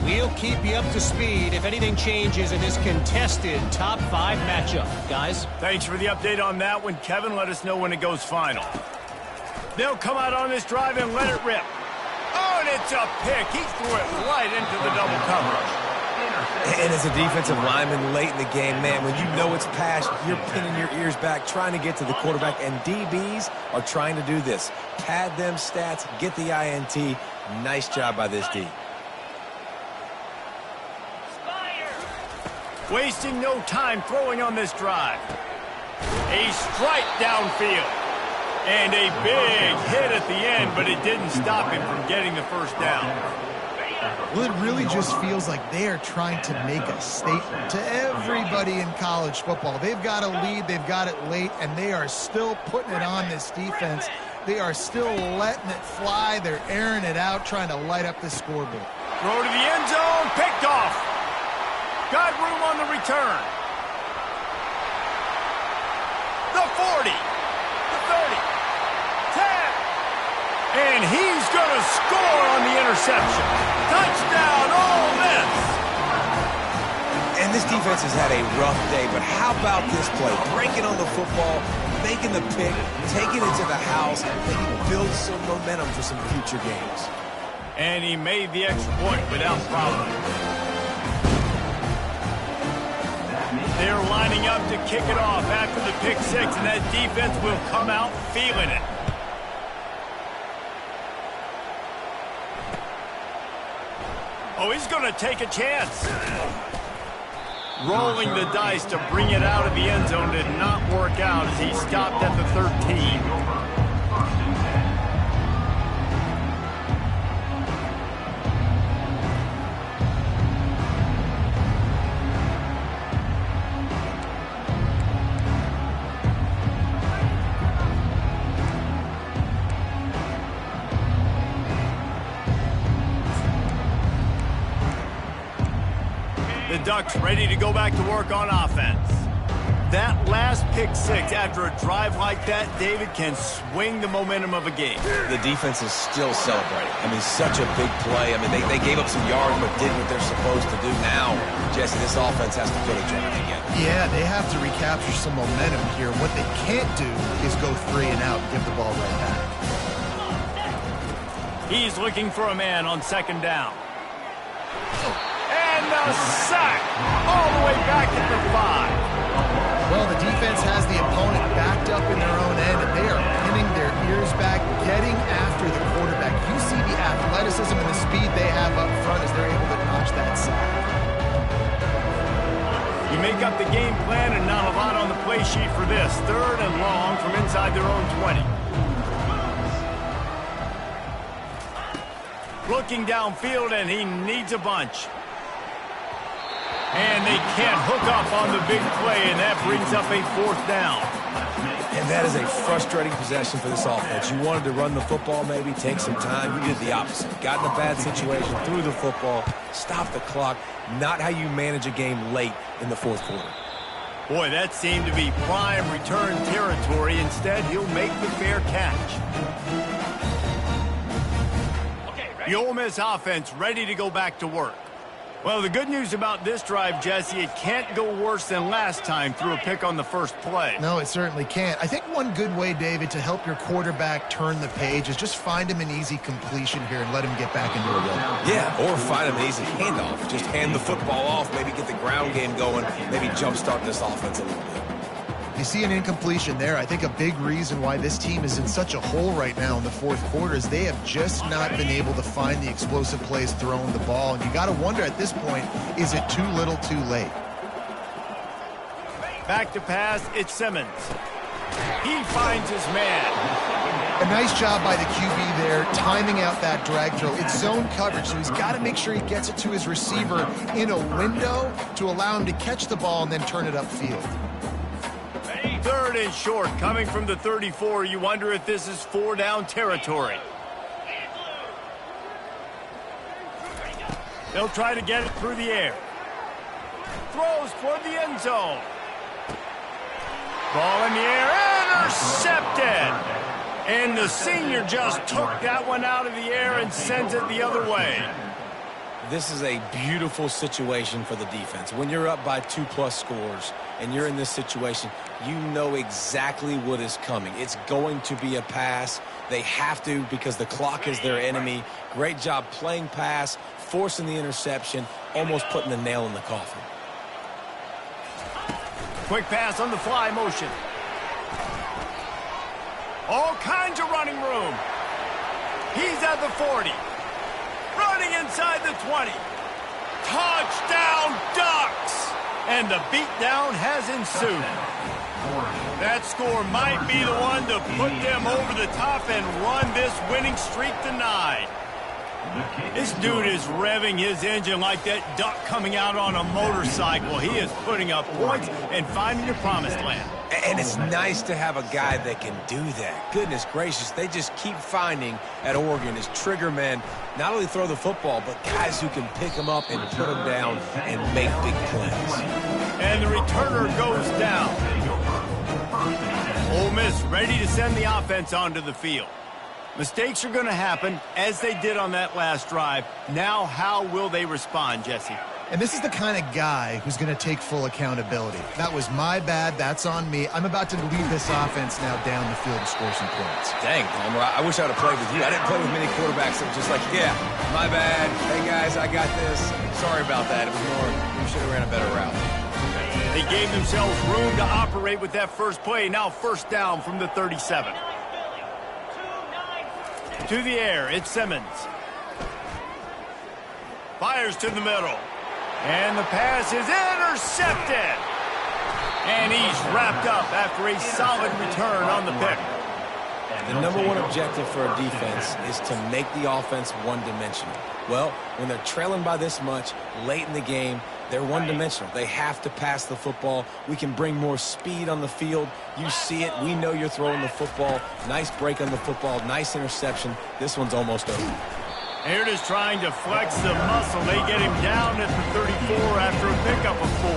We'll keep you up to speed if anything changes in this contested top 5 matchup. Guys? Thanks for the update on that one, Kevin. Let us know when it goes final. They'll come out on this drive and let it rip. Oh, and it's a pick. He threw it right into the double coverage. And as a defensive lineman late in the game, man, when you know it's pass, you're pinning your ears back, trying to get to the quarterback, and DBs are trying to do this. Pad them stats, get the INT. Nice job by this D. Wasting no time throwing on this drive. A strike downfield. And a big hit at the end, but it didn't stop him from getting the first down. Well, it really just feels like they are trying to make a statement to everybody in college football. They've got a lead, they've got it late, and they are still putting it on this defense. They are still letting it fly. They're airing it out, trying to light up the scoreboard. Throw to the end zone, picked off. Got room on the return. The 40, the 30, 10. And he's going to score on the interception. Touchdown, Ole Miss. And this defense has had a rough day, but how about this play? Breaking on the football, making the pick, taking it to the house, maybe build some momentum for some future games. And he made the extra point without problem. They're lining up to kick it off after the pick six, and that defense will come out feeling it. Oh, he's going to take a chance. Rolling the dice to bring it out of the end zone did not work out as he stopped at the 13. The Ducks ready to go back to work on offense. That last pick six after a drive like that, David, can swing the momentum of a game. The defense is still celebrating. I mean, such a big play. I mean, they gave up some yards but did what they're supposed to do. Now, Jesse, this offense has to put a drive together. Yeah, they have to recapture some momentum here. What they can't do is go 3 and out and give the ball right back. He's looking for a man on second down. And the sack all the way back at the 5. Well, the defense has the opponent backed up in their own end, and they are pinning their ears back, getting after the quarterback. You see the athleticism and the speed they have up front as they're able to notch that sack. You make up the game plan and not a lot on the play sheet for this. 3rd and long from inside their own 20. Looking downfield, and he needs a bunch. And they can't hook up on the big play, and that brings up a 4th down. And that is a frustrating possession for this offense. You wanted to run the football, maybe take some time. You did the opposite. Got in a bad situation, threw the football, stopped the clock. Not how you manage a game late in the 4th quarter. Boy, that seemed to be prime return territory. Instead, he'll make the fair catch. Okay, ready? The Ole Miss offense ready to go back to work. Well, the good news about this drive, Jesse, it can't go worse than last time through a pick on the first play. No, it certainly can't. I think one good way, David, to help your quarterback turn the page is just find him an easy completion here and let him get back into a rhythm. Yeah, or find him an easy handoff. Just hand the football off, maybe get the ground game going, maybe jumpstart this offense a little bit. You see an incompletion there. I think a big reason why this team is in such a hole right now in the fourth quarter is they have just not been able to find the explosive plays throwing the ball. And you got to wonder at this point, is it too little too late? Back to pass, it's Simmons. He finds his man. A nice job by the QB there, timing out that drag throw. It's zone coverage, so he's got to make sure he gets it to his receiver in a window to allow him to catch the ball and then turn it upfield. Third and short, coming from the 34. You wonder if this is 4-down territory. They'll try to get it through the air. Throws toward the end zone. Ball in the air, intercepted! And the senior just took that one out of the air and sends it the other way. This is a beautiful situation for the defense. When you're up by 2+ scores and you're in this situation, you know exactly what is coming. It's going to be a pass. They have to because the clock is their enemy. Great job playing pass, forcing the interception, almost putting the nail in the coffin. Quick pass on the fly motion. All kinds of running room. He's at the 40. Running inside the 20. Touchdown Ducks! And the beatdown has ensued. That score might be the one to put them over the top and run this winning streak to 9. This dude is revving his engine like that duck coming out on a motorcycle. He is putting up points and finding the promised land. And it's nice to have a guy that can do that. Goodness gracious, they just keep finding at Oregon is trigger men, not only throw the football, but guys who can pick them up and put them down and make big plays. And the returner goes down. Ole Miss ready to send the offense onto the field. Mistakes are going to happen, as they did on that last drive. Now, how will they respond, Jesse? And this is the kind of guy who's going to take full accountability. That was my bad. That's on me. I'm about to lead this offense now down the field and score some points. Dang, Palmer, I wish I would have played with you. I didn't play with many quarterbacks that were just like, yeah, my bad. Hey, guys, I got this. Sorry about that. It was more, we should have ran a better route. They gave themselves room to operate with that first play. Now first down from the 37. To the air, it's Simmons. Fires to the middle. And the pass is intercepted. And he's wrapped up after a solid return on the pick. The number one objective for a defense is to make the offense one-dimensional. Well, when they're trailing by this much late in the game, they're one-dimensional. They have to pass the football. We can bring more speed on the field. You see it. We know you're throwing the football. Nice break on the football. Nice interception. This one's almost over. Here it is trying to flex the muscle. They get him down at the 34 after a pickup of 4.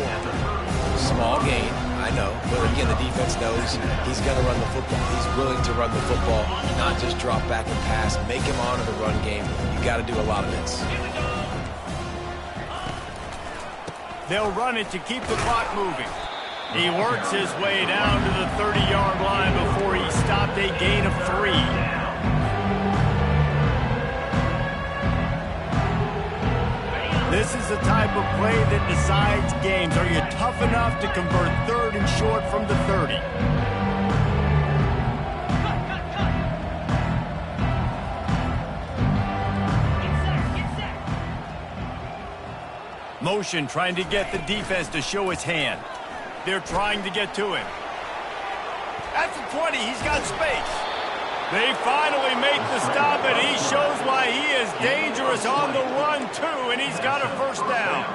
Small gain, I know. But again, the defense knows he's going to run the football. He's willing to run the football, not just drop back and pass. Make him honor the run game. You got to do a lot of this. They'll run it to keep the clock moving. He works his way down to the 30-yard line before he stopped a gain of 3. This is the type of play that decides games. Are you tough enough to convert 3rd and short from the 30? Motion trying to get the defense to show his hand. They're trying to get to him. At the 20, he's got space. They finally make the stop, and he shows why he is dangerous on the run, too, and he's got a first down.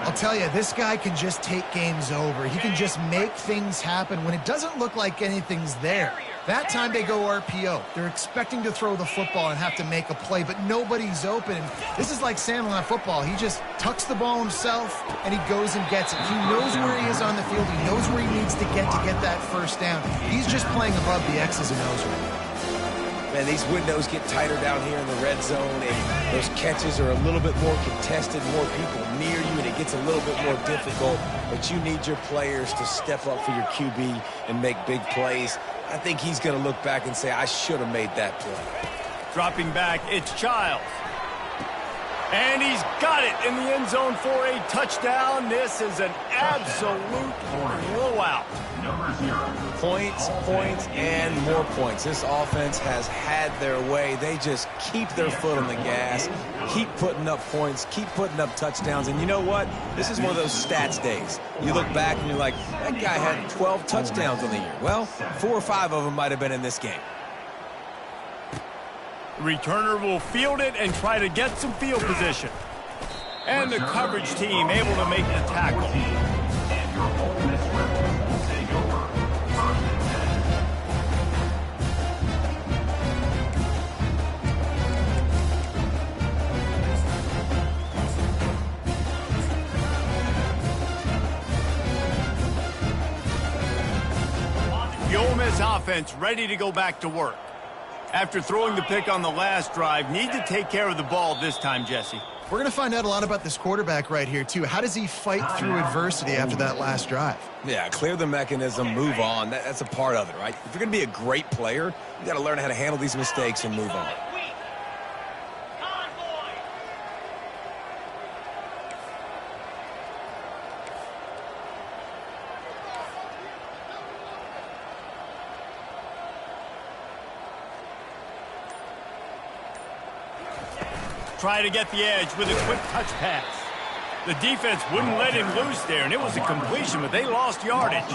I'll tell you, this guy can just take games over. He can just make things happen when it doesn't look like anything's there. That time they go RPO. They're expecting to throw the football and have to make a play, but nobody's open. And this is like Sandlot football. He just tucks the ball himself, and he goes and gets it. He knows where he is on the field. He knows where he needs to get that first down. He's just playing above the X's and O's right now. Man, these windows get tighter down here in the red zone, and those catches are a little bit more contested, more people near you, and it gets a little bit more difficult. But you need your players to step up for your QB and make big plays. I think he's going to look back and say, I should have made that play. Dropping back, it's Childs. And he's got it in the end zone for a touchdown. This is an absolute blowout. Number 0. Points, points, and more points. This offense has had their way. They just keep their foot on the gas, keep putting up points, keep putting up touchdowns. And you know what? This is one of those stats days. You look back and you're like, that guy had 12 touchdowns on the year. Well, 4 or 5 of them might have been in this game. Returner will field it and try to get some field position. And the coverage team able to make the tackle. And your Ole Miss Rebels will take over. 1st and 10. The Ole Miss offense ready to go back to work. After throwing the pick on the last drive, need to take care of the ball this time, Jesse. We're going to find out a lot about this quarterback right here, too. How does he fight through adversity after that last drive? Yeah, clear the mechanism, move on. That's a part of it, right? If you're going to be a great player, you got to learn how to handle these mistakes and move on. Try to get the edge with a quick touch pass. The defense wouldn't let him loose there, and it was a completion, but they lost yardage.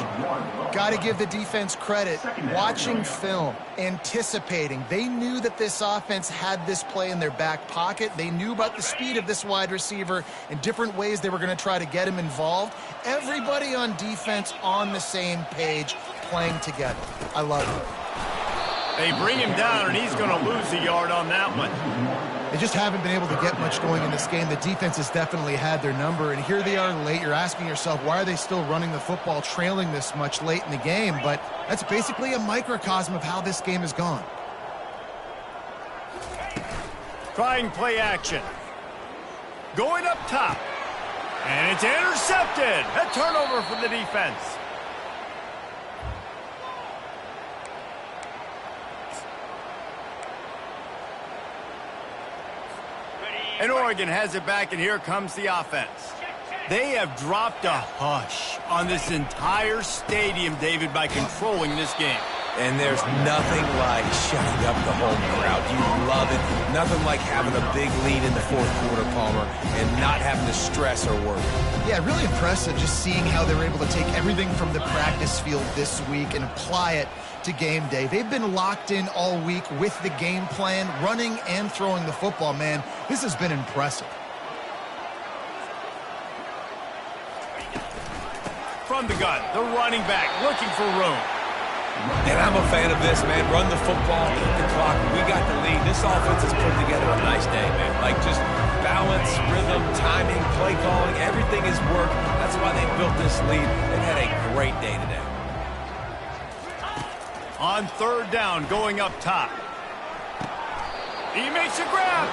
Got to give the defense credit. Watching film, anticipating. They knew that this offense had this play in their back pocket. They knew about the speed of this wide receiver and different ways they were going to try to get him involved. Everybody on defense on the same page, playing together. I love it. They bring him down, and he's going to lose a yard on that one. They just haven't been able to get much going in this game. The defense has definitely had their number, and here they are late. You're asking yourself, why are they still running the football, trailing this much late in the game? But that's basically a microcosm of how this game has gone. Trying play action. Going up top. And it's intercepted. A turnover for the defense. And Oregon has it back, and here comes the offense. They have dropped a hush on this entire stadium, David, by controlling this game. And there's nothing like shutting up the home crowd. You love it. Nothing like having a big lead in the 4th quarter, Palmer, and not having to stress or worry. Yeah, really impressive just seeing how they were able to take everything from the practice field this week and apply it to game day. They've been locked in all week with the game plan, running and throwing the football, man. This has been impressive. From the gun, the running back looking for room. And I'm a fan of this, man. Run the football, keep the clock. We got the lead. This offense has put together a nice day, man. Like just balance, rhythm, timing, play calling, everything has worked. That's why they built this lead. They've had a great day today. On 3rd down, going up top. He makes a grab,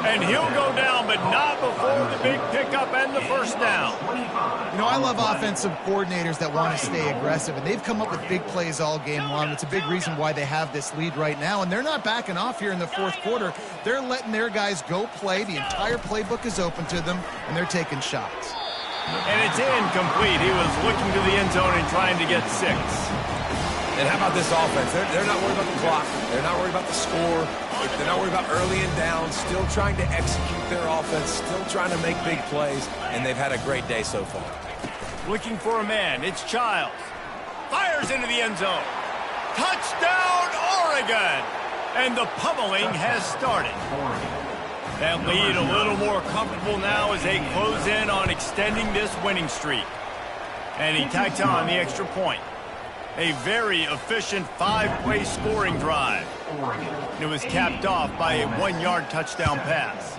and he'll go down, but not before the big pickup and the 1st down. You know, I love offensive coordinators that want to stay aggressive, and they've come up with big plays all game long. It's a big reason why they have this lead right now, and they're not backing off here in the 4th quarter. They're letting their guys go play. The entire playbook is open to them, and they're taking shots. And it's incomplete. He was looking to the end zone and trying to get 6. And how about this offense? They're not worried about the clock. They're not worried about the score. They're not worried about early and down. Still trying to execute their offense. Still trying to make big plays. And they've had a great day so far. Looking for a man. It's Childs. Fires into the end zone. Touchdown, Oregon! And the pummeling has started. That lead a little more comfortable now as they close in on extending this winning streak. And he tacked on the extra point. A very efficient 5-play scoring drive. And it was capped off by a 1-yard touchdown pass.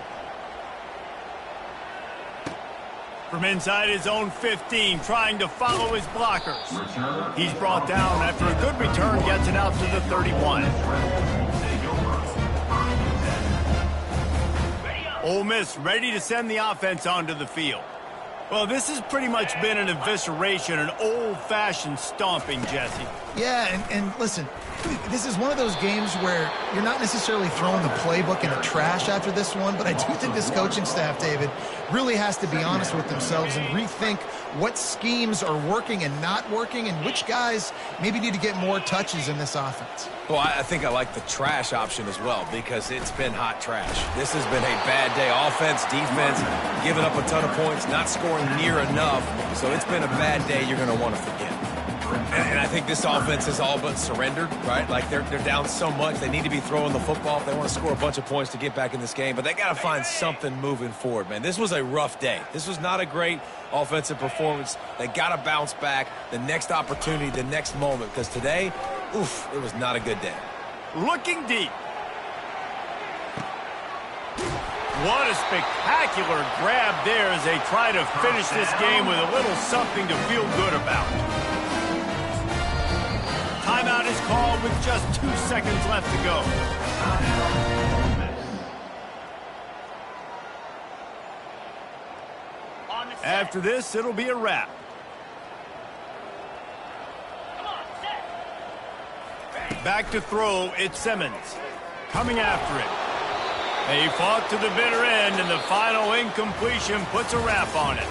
From inside his own 15, trying to follow his blockers. He's brought down after a good return, gets it out to the 31. Ole Miss ready to send the offense onto the field. Well, this has pretty much been an evisceration, an old-fashioned stomping, Jesse. Yeah, and listen, this is one of those games where you're not necessarily throwing the playbook in the trash after this one, but I do think this coaching staff, David, really has to be honest with themselves and rethink what schemes are working and not working and which guys maybe need to get more touches in this offense. Well, I think I like the trash option as well because it's been hot trash. This has been a bad day. Offense, defense, giving up a ton of points, not scoring near enough. So it's been a bad day you're going to want to forget. And I think this offense is all but surrendered, right? Like they're down so much. They need to be throwing the football if they want to score a bunch of points to get back in this game. But they got to find something moving forward, man. This was a rough day. This was not a great offensive performance. They got to bounce back the next opportunity, the next moment. Because today, oof, it was not a good day. Looking deep. What a spectacular grab there as they try to finish this game with a little something to feel good about. Timeout is called with just 2 seconds left to go. After this, it'll be a wrap. Come on, set. Back to throw, it's Simmons. Coming after it. They fought to the bitter end, and the final incompletion puts a wrap on it.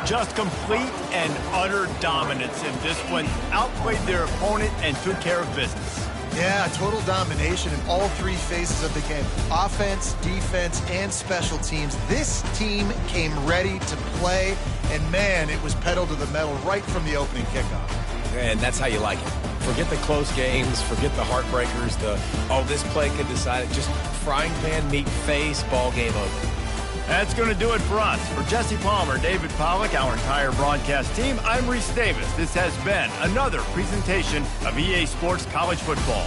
Just complete and utter dominance in this one. Outplayed their opponent and took care of business. Yeah, total domination in all three phases of the game. Offense, defense, and special teams. This team came ready to play, and man, it was pedal to the metal right from the opening kickoff. And that's how you like it. Forget the close games, forget the heartbreakers, this play could decide it. Just frying pan, meat face, ball game over. That's going to do it for us. For Jesse Palmer, David Pollack, our entire broadcast team, I'm Reese Davis. This has been another presentation of EA Sports College Football.